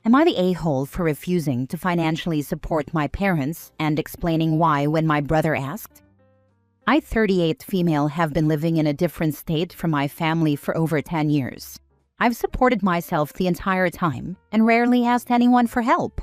Am I the a-hole for refusing to financially support my parents and explaining why when my brother asked? I, 38 female, have been living in a different state from my family for over 10 years. I've supported myself the entire time and rarely asked anyone for help.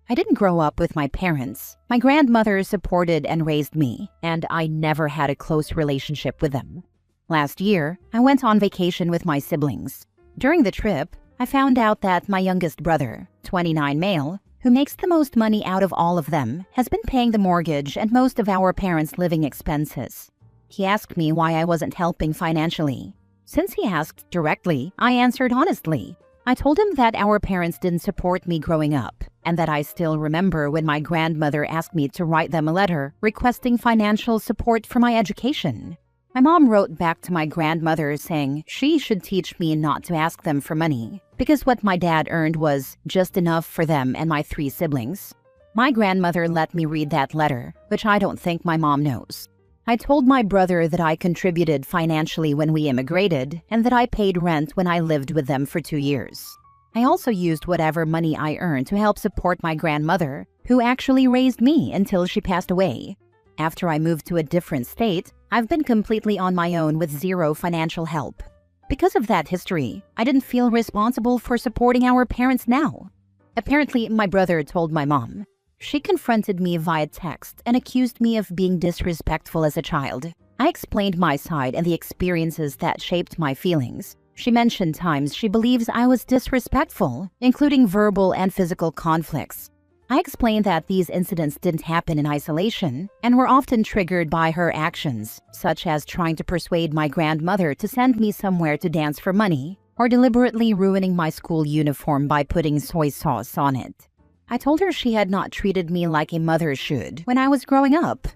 I didn't grow up with my parents. My grandmother supported and raised me, and I never had a close relationship with them. Last year, I went on vacation with my siblings. During the trip, I found out that my youngest brother, 29 male, who makes the most money out of all of them, has been paying the mortgage and most of our parents' living expenses. He asked me why I wasn't helping financially. Since he asked directly, I answered honestly. I told him that our parents didn't support me growing up, and that I still remember when my grandmother asked me to write them a letter requesting financial support for my education. My mom wrote back to my grandmother saying she should teach me not to ask them for money, because what my dad earned was just enough for them and my 3 siblings. My grandmother let me read that letter, which I don't think my mom knows. I told my brother that I contributed financially when we immigrated and that I paid rent when I lived with them for 2 years. I also used whatever money I earned to help support my grandmother, who actually raised me until she passed away. After I moved to a different state, I've been completely on my own with zero financial help. Because of that history, I didn't feel responsible for supporting our parents now. Apparently, my brother told my mom. She confronted me via text and accused me of being disrespectful as a child. I explained my side and the experiences that shaped my feelings. She mentioned times she believes I was disrespectful, including verbal and physical conflicts. I explained that these incidents didn't happen in isolation and were often triggered by her actions, such as trying to persuade my grandmother to send me somewhere to dance for money, or deliberately ruining my school uniform by putting soy sauce on it. I told her she had not treated me like a mother should when I was growing up.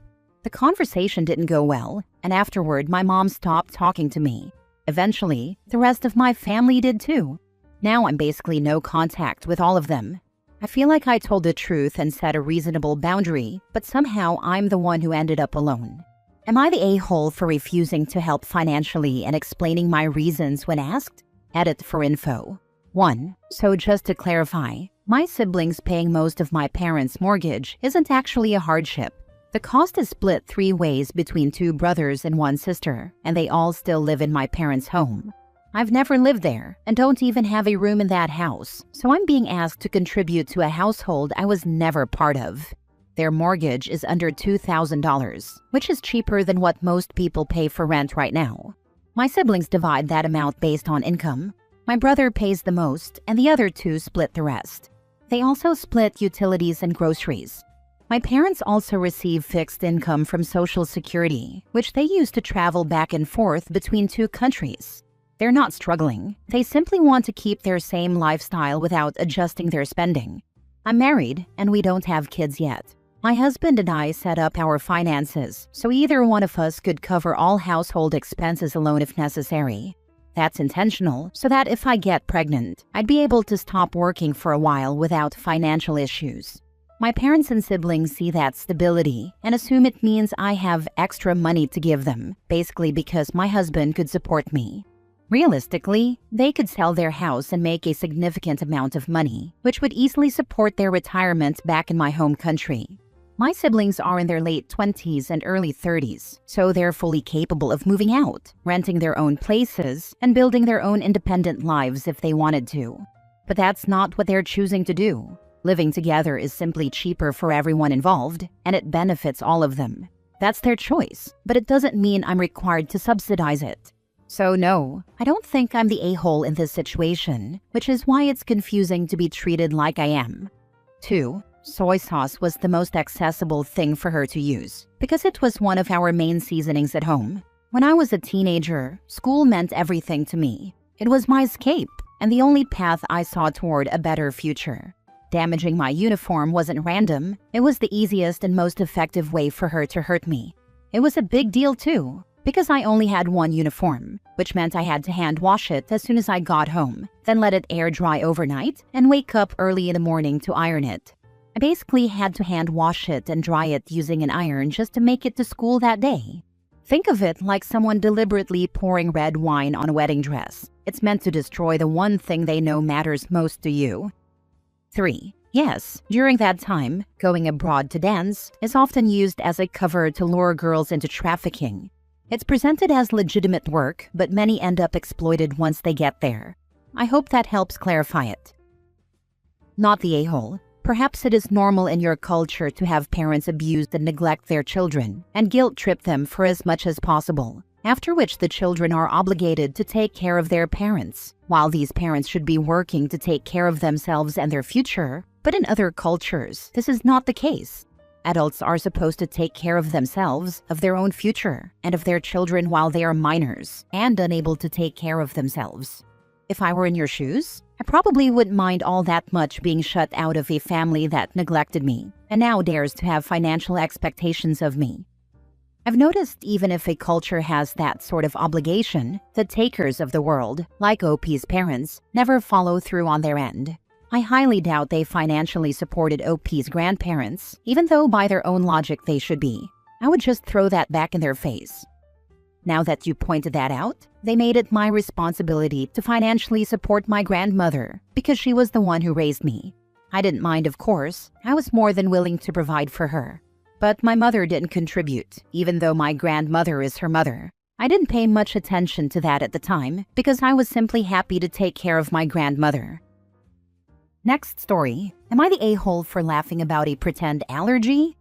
The conversation didn't go well, and afterward my mom stopped talking to me. Eventually, the rest of my family did too. Now I'm basically no contact with all of them. I feel like I told the truth and set a reasonable boundary, but somehow I'm the one who ended up alone. Am I the a-hole for refusing to help financially and explaining my reasons when asked? Edit for info. 1. So just to clarify, my siblings paying most of my parents' mortgage isn't actually a hardship. The cost is split 3 ways between 2 brothers and 1 sister, and they all still live in my parents' home. I've never lived there and don't even have a room in that house, so I'm being asked to contribute to a household I was never part of. Their mortgage is under $2,000, which is cheaper than what most people pay for rent right now. My siblings divide that amount based on income. My brother pays the most, and the other 2 split the rest. They also split utilities and groceries. My parents also receive fixed income from Social Security, which they use to travel back and forth between 2 countries. They're not struggling. They simply want to keep their same lifestyle without adjusting their spending. I'm married, and we don't have kids yet. My husband and I set up our finances, so either one of us could cover all household expenses alone if necessary. That's intentional, so that if I get pregnant, I'd be able to stop working for a while without financial issues. My parents and siblings see that stability and assume it means I have extra money to give them, basically because my husband could support me. Realistically, they could sell their house and make a significant amount of money, which would easily support their retirement back in my home country. My siblings are in their late 20s and early 30s, so they're fully capable of moving out, renting their own places, and building their own independent lives if they wanted to. But that's not what they're choosing to do. Living together is simply cheaper for everyone involved, and it benefits all of them. That's their choice, but it doesn't mean I'm required to subsidize it. So no, I don't think I'm the a-hole in this situation, which is why it's confusing to be treated like I am. 2. Soy sauce was the most accessible thing for her to use, because it was one of our main seasonings at home. When I was a teenager, school meant everything to me. It was my escape, and the only path I saw toward a better future. Damaging my uniform wasn't random, it was the easiest and most effective way for her to hurt me. It was a big deal too, because I only had 1 uniform, which meant I had to hand wash it as soon as I got home, then let it air dry overnight and wake up early in the morning to iron it. I basically had to hand wash it and dry it using an iron just to make it to school that day. Think of it like someone deliberately pouring red wine on a wedding dress. It's meant to destroy the one thing they know matters most to you. 3. Yes, during that time, going abroad to dance is often used as a cover to lure girls into trafficking. It's presented as legitimate work, but many end up exploited once they get there. I hope that helps clarify it. Not the a-hole. Perhaps it is normal in your culture to have parents abuse and neglect their children and guilt-trip them for as much as possible, after which the children are obligated to take care of their parents, while these parents should be working to take care of themselves and their future. But in other cultures, this is not the case. Adults are supposed to take care of themselves, of their own future, and of their children while they are minors and unable to take care of themselves. If I were in your shoes, I probably wouldn't mind all that much being shut out of a family that neglected me and now dares to have financial expectations of me. I've noticed even if a culture has that sort of obligation, the takers of the world, like OP's parents, never follow through on their end. I highly doubt they financially supported OP's grandparents, even though by their own logic they should be. I would just throw that back in their face. Now that you pointed that out, they made it my responsibility to financially support my grandmother because she was the one who raised me. I didn't mind, of course. I was more than willing to provide for her. But my mother didn't contribute, even though my grandmother is her mother. I didn't pay much attention to that at the time because I was simply happy to take care of my grandmother. Next story. Am I the a-hole for laughing about a pretend allergy?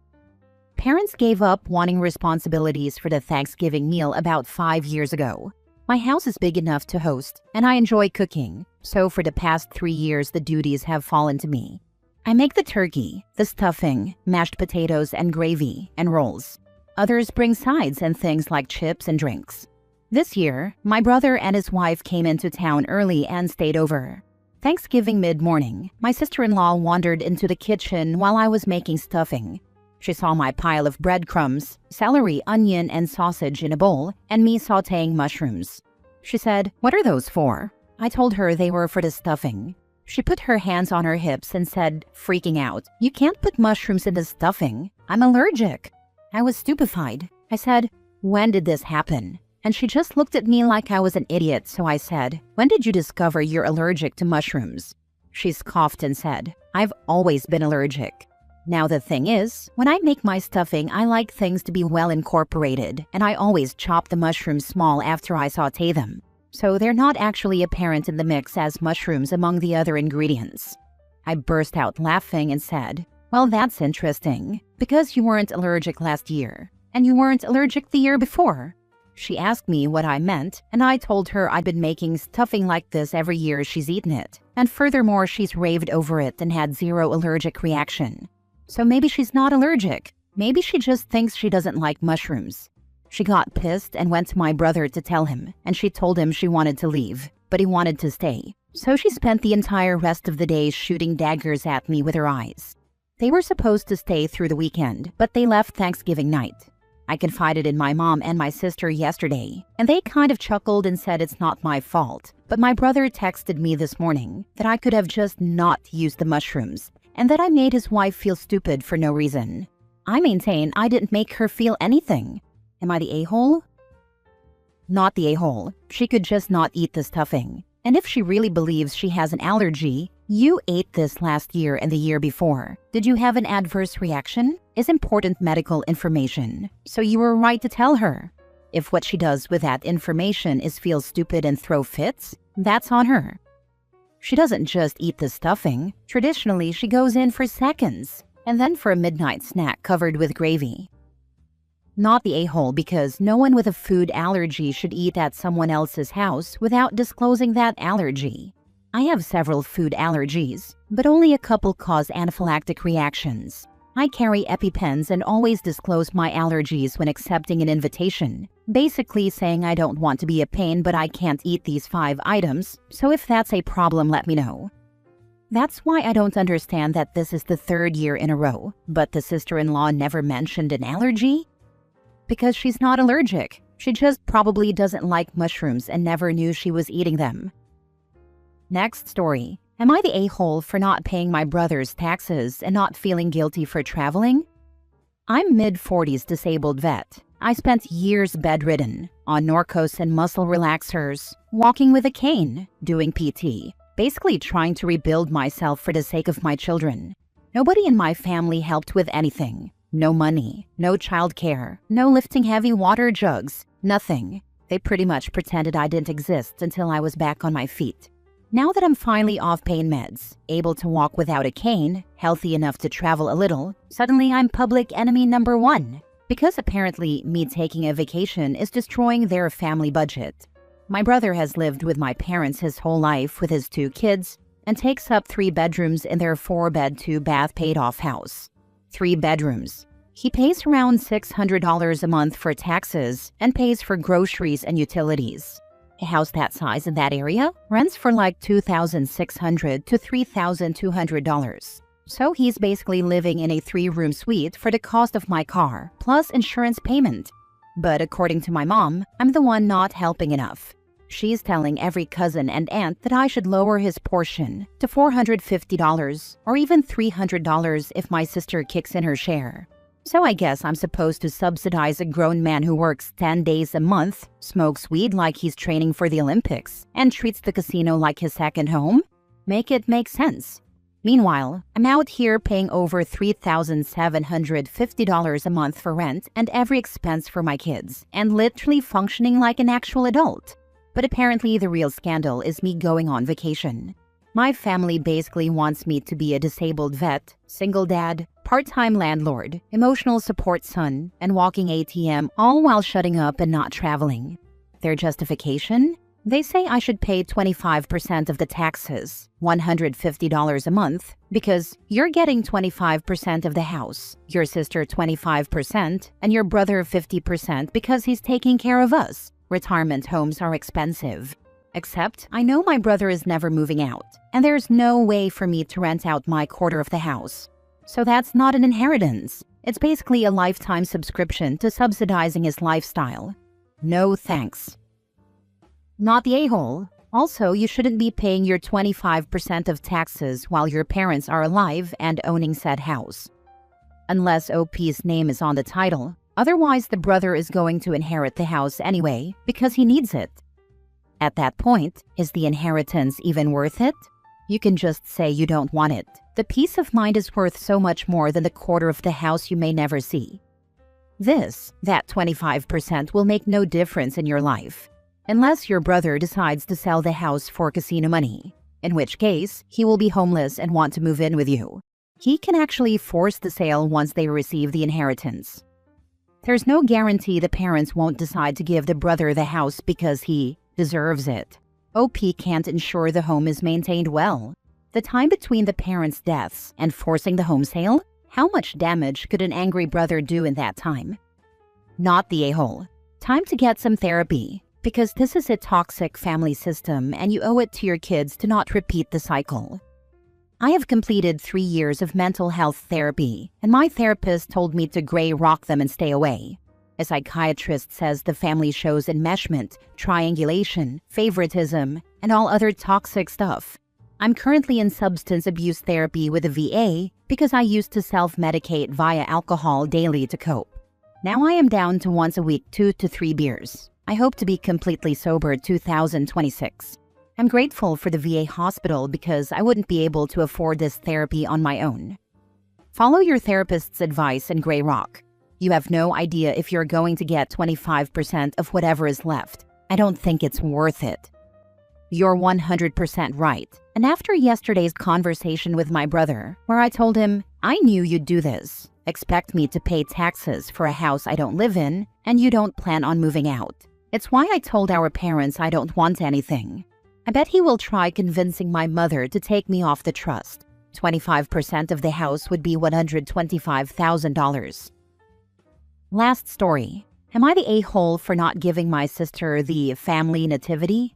Parents gave up wanting responsibilities for the Thanksgiving meal about 5 years ago. My house is big enough to host, and I enjoy cooking, so for the past 3 years the duties have fallen to me. I make the turkey, the stuffing, mashed potatoes and gravy, and rolls. Others bring sides and things like chips and drinks. This year, my brother and his wife came into town early and stayed over. Thanksgiving mid-morning, my sister-in-law wandered into the kitchen while I was making stuffing. She saw my pile of breadcrumbs, celery, onion, and sausage in a bowl, and me sautéing mushrooms. She said, "What are those for?" I told her they were for the stuffing. She put her hands on her hips and said, freaking out, "You can't put mushrooms in the stuffing. I'm allergic." I was stupefied. I said, "When did this happen?" And she just looked at me like I was an idiot, so I said, "When did you discover you're allergic to mushrooms?" She scoffed and said, "I've always been allergic." Now the thing is, when I make my stuffing, I like things to be well incorporated, and I always chop the mushrooms small after I sauté them. So they're not actually apparent in the mix as mushrooms among the other ingredients. I burst out laughing and said, "Well, that's interesting, because you weren't allergic last year, and you weren't allergic the year before." She asked me what I meant, and I told her I'd been making stuffing like this every year she's eaten it, and furthermore she's raved over it and had zero allergic reaction. So maybe she's not allergic. Maybe she just thinks she doesn't like mushrooms. She got pissed and went to my brother to tell him, and she told him she wanted to leave, but he wanted to stay. So she spent the entire rest of the day shooting daggers at me with her eyes. They were supposed to stay through the weekend, but they left Thanksgiving night. I confided in my mom and my sister yesterday, and they kind of chuckled and said it's not my fault. But my brother texted me this morning that I could have just not used the mushrooms, and that I made his wife feel stupid for no reason. I maintain I didn't make her feel anything. Am I the a-hole? Not the a-hole. She could just not eat the stuffing. And if she really believes she has an allergy, you ate this last year and the year before. Did you have an adverse reaction? Is important medical information, so you were right to tell her. If what she does with that information is feel stupid and throw fits, that's on her. She doesn't just eat the stuffing. Traditionally, she goes in for seconds, and then for a midnight snack covered with gravy. Not the a-hole, because no one with a food allergy should eat at someone else's house without disclosing that allergy. I have several food allergies, but only a couple cause anaphylactic reactions. I carry EpiPens and always disclose my allergies when accepting an invitation, basically saying I don't want to be a pain but I can't eat these 5 items, so if that's a problem let me know. That's why I don't understand that this is the 3rd year in a row, but the sister-in-law never mentioned an allergy? Because she's not allergic. She just probably doesn't like mushrooms and never knew she was eating them. Next story. Am I the a-hole for not paying my brother's taxes and not feeling guilty for traveling? I'm mid-40s disabled vet. I spent years bedridden, on Norcos and muscle relaxers, walking with a cane, doing PT, basically trying to rebuild myself for the sake of my children. Nobody in my family helped with anything. No money, no childcare, no lifting heavy water jugs, nothing. They pretty much pretended I didn't exist until I was back on my feet. Now that I'm finally off pain meds, able to walk without a cane, healthy enough to travel a little, suddenly I'm public enemy number one. Because apparently me taking a vacation is destroying their family budget. My brother has lived with my parents his whole life with his 2 kids and takes up 3 bedrooms in their 4-bed, 2-bath paid-off house. 3 bedrooms. He pays around $600 a month for taxes and pays for groceries and utilities. A house that size in that area rents for like $2,600 to $3,200. So he's basically living in a 3-room suite for the cost of my car, plus insurance payment. But according to my mom, I'm the one not helping enough. She's telling every cousin and aunt that I should lower his portion to $450 or even $300 if my sister kicks in her share. So I guess I'm supposed to subsidize a grown man who works 10 days a month, smokes weed like he's training for the Olympics, and treats the casino like his second home? Make it make sense. Meanwhile, I'm out here paying over $3,750 a month for rent and every expense for my kids, and literally functioning like an actual adult. But apparently the real scandal is me going on vacation. My family basically wants me to be a disabled vet, single dad, part-time landlord, emotional support son, and walking ATM, all while shutting up and not traveling. Their justification? They say I should pay 25% of the taxes, $150 a month, because you're getting 25% of the house, your sister 25%, and your brother 50% because he's taking care of us. Retirement homes are expensive. Except, I know my brother is never moving out, and there's no way for me to rent out my quarter of the house. So that's not an inheritance. It's basically a lifetime subscription to subsidizing his lifestyle. No thanks. Not the a-hole. Also, you shouldn't be paying your 25% of taxes while your parents are alive and owning said house. Unless OP's name is on the title. Otherwise, the brother is going to inherit the house anyway because he needs it. At that point, is the inheritance even worth it? You can just say you don't want it. The peace of mind is worth so much more than the quarter of the house you may never see. That 25% will make no difference in your life. Unless your brother decides to sell the house for casino money, in which case he will be homeless and want to move in with you. He can actually force the sale once they receive the inheritance. There's no guarantee the parents won't decide to give the brother the house because he deserves it. OP can't ensure the home is maintained well. The time between the parents' deaths and forcing the home sale? How much damage could an angry brother do in that time? Not the a-hole. Time to get some therapy, because this is a toxic family system and you owe it to your kids to not repeat the cycle. I have completed 3 years of mental health therapy, and my therapist told me to gray rock them and stay away. A psychiatrist says the family shows enmeshment, triangulation, favoritism, and all other toxic stuff. I'm currently in substance abuse therapy with a VA because I used to self-medicate via alcohol daily to cope. Now I am down to once a week 2 to 3 beers. I hope to be completely sober 2026. I'm grateful for the VA hospital because I wouldn't be able to afford this therapy on my own. Follow your therapist's advice and gray rock. You have no idea if you're going to get 25% of whatever is left. I don't think it's worth it. You're 100% right. And after yesterday's conversation with my brother, where I told him, I knew you'd do this. Expect me to pay taxes for a house I don't live in, and you don't plan on moving out. It's why I told our parents I don't want anything. I bet he will try convincing my mother to take me off the trust. 25% of the house would be $125,000. Last story. Am I the a-hole for not giving my sister the family nativity?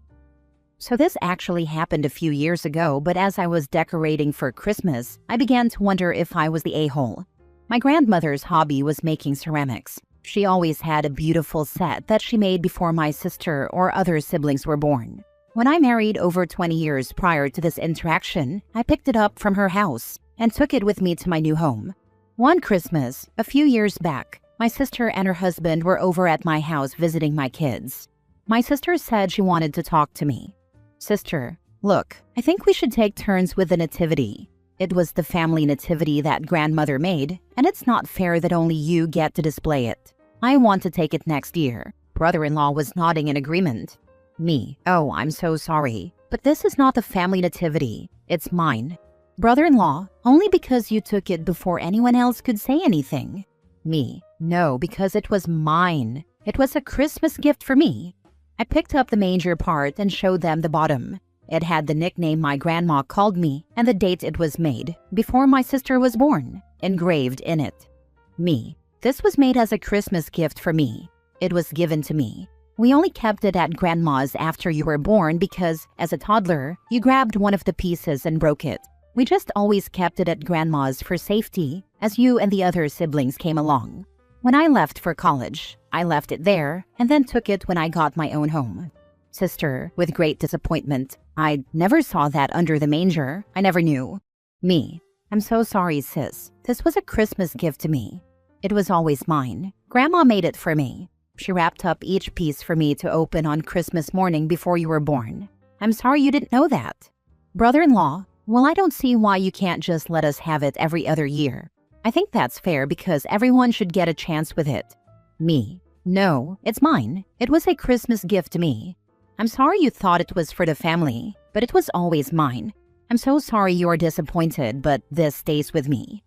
So this actually happened a few years ago, but as I was decorating for Christmas, I began to wonder if I was the a-hole. My grandmother's hobby was making ceramics. She always had a beautiful set that she made before my sister or other siblings were born. When I married over 20 years prior to this interaction, I picked it up from her house and took it with me to my new home. One Christmas, a few years back, my sister and her husband were over at my house visiting my kids. My sister said she wanted to talk to me. Sister, Look, I think we should take turns with the nativity. It was the family nativity that grandmother made, and it's not fair that only you get to display it. I want to take it next year. Brother-in-law was nodding in agreement. Me, oh, I'm so sorry, but this is not the family nativity. It's mine. Brother-in-law, only because you took it before anyone else could say anything. Me, no, because it was mine. It was a Christmas gift for me. I picked up the manger part and showed them the bottom. It had the nickname my grandma called me and the date it was made, before my sister was born, engraved in it. Me, this was made as a Christmas gift for me. It was given to me. We only kept it at grandma's after you were born because, as a toddler, you grabbed one of the pieces and broke it. We just always kept it at grandma's for safety, as you and the other siblings came along. When I left for college, I left it there and then took it when I got my own home. Sister, with great disappointment, I never saw that under the manger. I never knew. Me, I'm so sorry, sis. This was a Christmas gift to me. It was always mine. Grandma made it for me. She wrapped up each piece for me to open on Christmas morning before you were born. I'm sorry you didn't know that. Brother-in-law, well, I don't see why you can't just let us have it every other year. I think that's fair because everyone should get a chance with it. Me, no, it's mine. It was a Christmas gift to me. I'm sorry you thought it was for the family, but it was always mine. I'm so sorry you're disappointed, but this stays with me.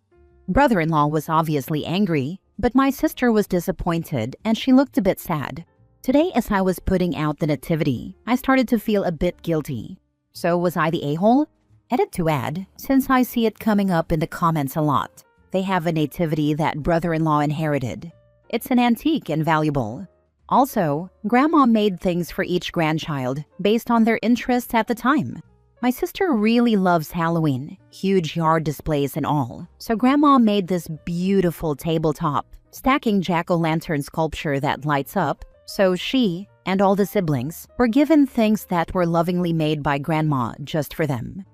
Brother-in-law was obviously angry, but my sister was disappointed and she looked a bit sad. Today, as I was putting out the nativity, I started to feel a bit guilty. So was I the a-hole? Edit to add, since I see it coming up in the comments a lot. They have a nativity that brother-in-law inherited. It's an antique and valuable. Also, Grandma made things for each grandchild based on their interests at the time. My sister really loves Halloween, huge yard displays and all. So Grandma made this beautiful tabletop, stacking jack-o'-lantern sculpture that lights up. So she and all the siblings were given things that were lovingly made by Grandma just for them.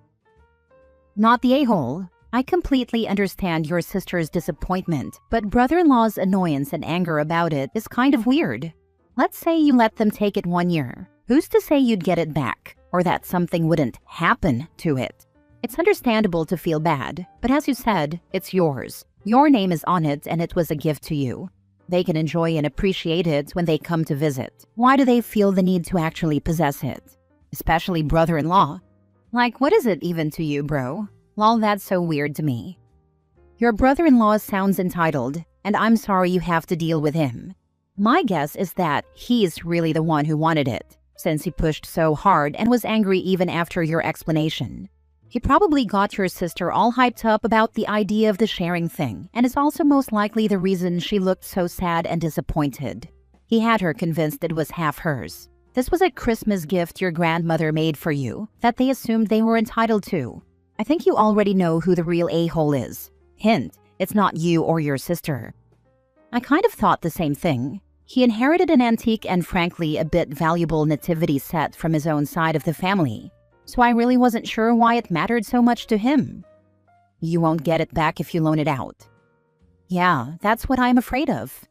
Not the a-hole. I completely understand your sister's disappointment, but brother-in-law's annoyance and anger about it is kind of weird. Let's say you let them take it 1 year. Who's to say you'd get it back, or that something wouldn't happen to it? It's understandable to feel bad, but as you said, it's yours. Your name is on it and it was a gift to you. They can enjoy and appreciate it when they come to visit. Why do they feel the need to actually possess it? Especially brother-in-law. Like, what is it even to you, bro? Lol, that's so weird to me. Your brother-in-law sounds entitled, and I'm sorry you have to deal with him. My guess is that he's really the one who wanted it, since he pushed so hard and was angry even after your explanation. He probably got your sister all hyped up about the idea of the sharing thing, and is also most likely the reason she looked so sad and disappointed. He had her convinced it was half hers. This was a Christmas gift your grandmother made for you that they assumed they were entitled to. I think you already know who the real a-hole is. Hint, it's not you or your sister. I kind of thought the same thing. He inherited an antique and frankly a bit valuable nativity set from his own side of the family, so I really wasn't sure why it mattered so much to him. You won't get it back if you loan it out. Yeah, that's what I'm afraid of.